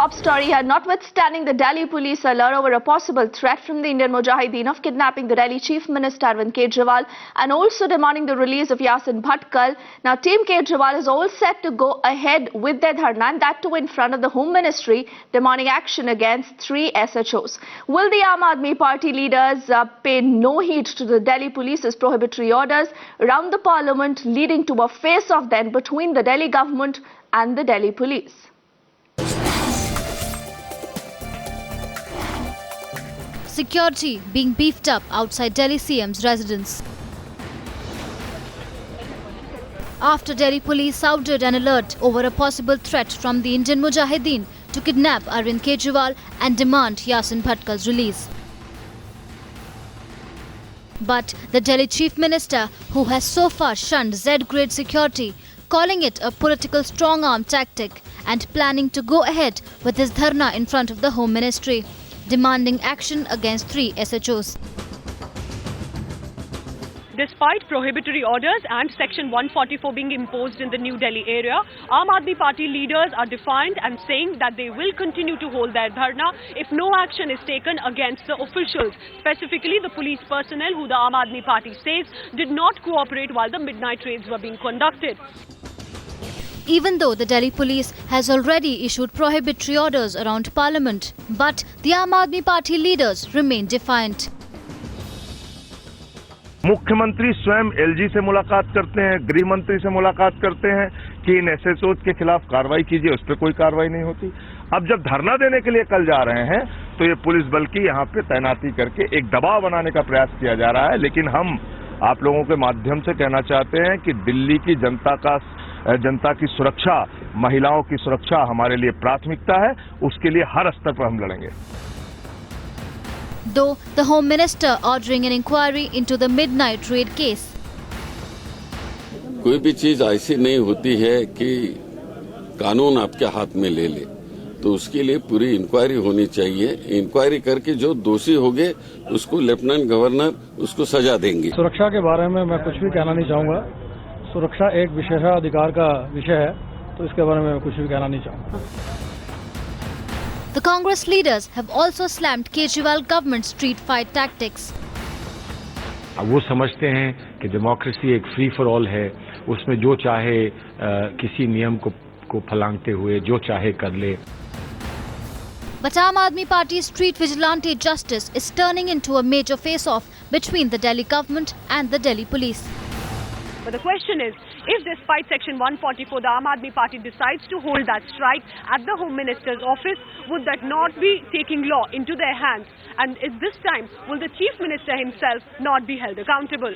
Top story here, notwithstanding the Delhi police alert over a possible threat from the Indian Mujahideen of kidnapping the Delhi Chief Minister Arvind Kejriwal and also demanding the release of Yasin Bhatkal. Now Team Kejriwal is all set to go ahead with their dharna, and that too in front of the Home Ministry, demanding action against 3 SHOs. Will the Aam Aadmi Party leaders pay no heed to the Delhi police's prohibitory orders around the parliament, leading to a face-off then between the Delhi government and the Delhi police? Security being beefed up outside Delhi CM's residence. After Delhi police sounded an alert over a possible threat from the Indian Mujahideen to kidnap Arvind Kejriwal and demand Yasin Bhatkal's release. But the Delhi Chief Minister, who has so far shunned Z-grade security, calling it a political strong-arm tactic and planning to go ahead with his dharna in front of the Home Ministry, demanding action against 3 SHOs. Despite prohibitory orders and Section 144 being imposed in the New Delhi area, Aam Aadmi Party leaders are defiant and saying that they will continue to hold their dharna if no action is taken against the officials, specifically the police personnel who the Aam Aadmi Party says did not cooperate while the midnight raids were being conducted. Even though the Delhi police has already issued prohibitory orders around Parliament, but the Aam Aadmi Party leaders remain defiant. मुख्यमंत्री स्वयं LG से मुलाकात करते हैं, गृह मंत्री से मुलाकात करते हैं कि इन एसएचओ के खिलाफ कार्रवाई कीजिए, उस पर कोई कार्रवाई नहीं होती। अब जब धरना देने के लिए कल जा रहे हैं तो ये पुलिस बल की यहाँ पे तैनाती करके एक दबाव बनाने का प्रयास किया जा रहा है। लेकिन हम आप लोगों के माध्यम से कहना चाहते हैं कि दिल्ली की जनता की सुरक्षा, महिलाओं की सुरक्षा हमारे लिए प्राथमिकता है, उसके लिए हर स्तर पर हम लड़ेंगे। Though the Home Minister ordering an inquiry into the midnight raid case. कोई भी चीज ऐसी नहीं होती है कि कानून आपके हाथ में ले ले, तो उसके लिए पूरी इंक्वायरी होनी चाहिए। इंक्वायरी करके जो दोषी होंगे उसको लेफ्टिनेंट गवर्नर उसको सजा देंगे। सुरक्षा के बारे में मैं कुछ भी कहना नहीं चाहूँगा। सुरक्षा एक विशेषाधिकार का विषय है, तो इसके बारे में मैं कुछ भी कहना नहीं चाहूँगा। The Congress leaders have also slammed Kejriwal government street fight tactics. वो समझते हैं कि डेमोक्रेसी एक फ्री फॉर ऑल है, उसमें जो चाहे किसी नियम को फलांगते हुए जो चाहे कर ले। But Aam Aadmi Party's street vigilante justice is turning into a major face-off between the Delhi government and the Delhi police. But the question is, if despite Section 144 the Aam Aadmi Party decides to hold that strike at the Home Minister's office, would that not be taking law into their hands? And at this time, will the Chief Minister himself not be held accountable?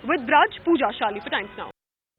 With Braj, Pooja Shali for Times Now.